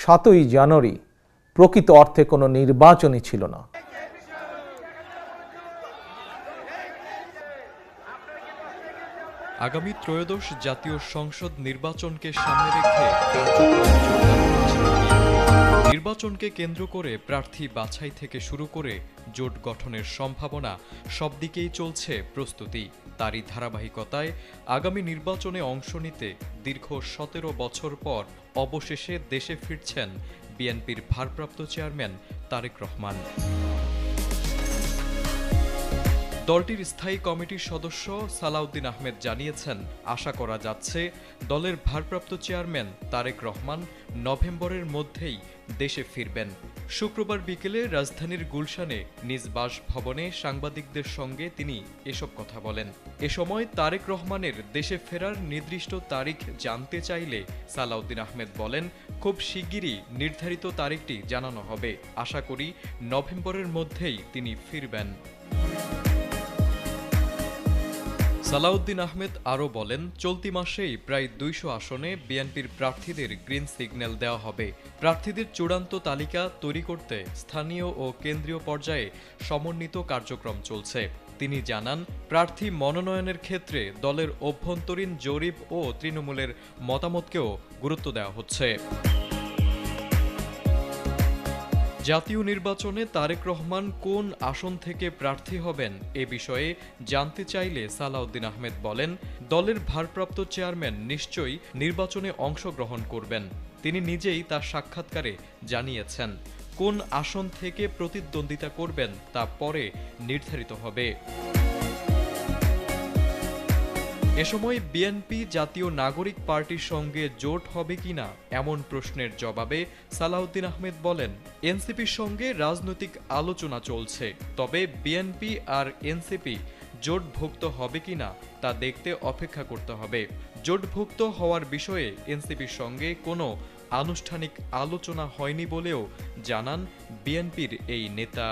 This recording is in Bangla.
7ই জানুয়ারি প্রকৃত অর্থে কোনো নির্বাচনই ছিল না। আগামী ত্রয়োদশ জাতীয় সংসদ নির্বাচনকে সামনে রেখে নির্বাচনকে কেন্দ্র করে প্রার্থী বাছাই থেকে শুরু করে জোট গঠনের সম্ভাবনা সব দিকেই চলছে প্রস্তুতি। তারই ধারাবাহিকতায় আগামী নির্বাচনে অংশ নিতে দীর্ঘ 17 বছর পর অবশেষে দেশে ফিরছেন বিএনপির ভারপ্রাপ্ত চেয়ারম্যান তারেক রহমান। দলটির স্থায়ী কমিটির সদস্য সালাউদ্দিন আহমেদ জানিয়েছেন, আশা করা যাচ্ছে দলের ভারপ্রাপ্ত চেয়ারম্যান তারেক রহমান নভেম্বরের মধ্যেই দেশে ফিরবেন। শুক্রবার বিকেলে রাজধানীর গুলশানে নিজ বাসভবনে সাংবাদিকদের সঙ্গে তিনি এসব কথা বলেন। এ সময় তারেক রহমানের দেশে ফেরার নির্দিষ্ট তারিখ জানতে চাইলে সালাউদ্দিন আহমেদ বলেন, খুব শিগগিরই নির্ধারিত তারিখটি জানানো হবে। আশা করি নভেম্বরের মধ্যেই তিনি ফিরবেন। সালাউদ্দিন আহমেদ আরও বলেন, চলতি মাসেই প্রায় 200 আসনে বিএনপির প্রার্থীদের গ্রিন সিগন্যাল দেওয়া হবে। প্রার্থীদের চূড়ান্ত তালিকা তৈরি করতে স্থানীয় ও কেন্দ্রীয় পর্যায়ে সমন্বিত কার্যক্রম চলছে। তিনি জানান, প্রার্থী মনোনয়নের ক্ষেত্রে দলের অভ্যন্তরীণ জরিপ ও তৃণমূলের মতামতকেও গুরুত্ব দেওয়া হচ্ছে। জাতীয় নির্বাচনে তারেক রহমান কোন আসন থেকে প্রার্থী হবেন এ বিষয়ে জানতে চাইলে সালাউদ্দিন আহমেদ বলেন, দলের ভারপ্রাপ্ত চেয়ারম্যান নিশ্চয়ই নির্বাচনে অংশগ্রহণ করবেন। তিনি নিজেই তার সাক্ষাৎকারে জানিয়েছেন, কোন আসন থেকে প্রতিদ্বন্দ্বিতা করবেন তা পরে নির্ধারিত হবে। এ সময় বিএনপি জাতীয় নাগরিক পার্টির সঙ্গে জোট হবে কিনা এমন প্রশ্নের জবাবে সালাউদ্দিন আহমেদ বলেন, এনসিপির সঙ্গে রাজনৈতিক আলোচনা চলছে, তবে বিএনপি আর এনসিপি জোটভুক্ত হবে কিনা তা দেখতে অপেক্ষা করতে হবে। জোটভুক্ত হওয়ার বিষয়ে এনসিপির সঙ্গে কোনো আনুষ্ঠানিক আলোচনা হয়নি বলেও জানান বিএনপির এই নেতা।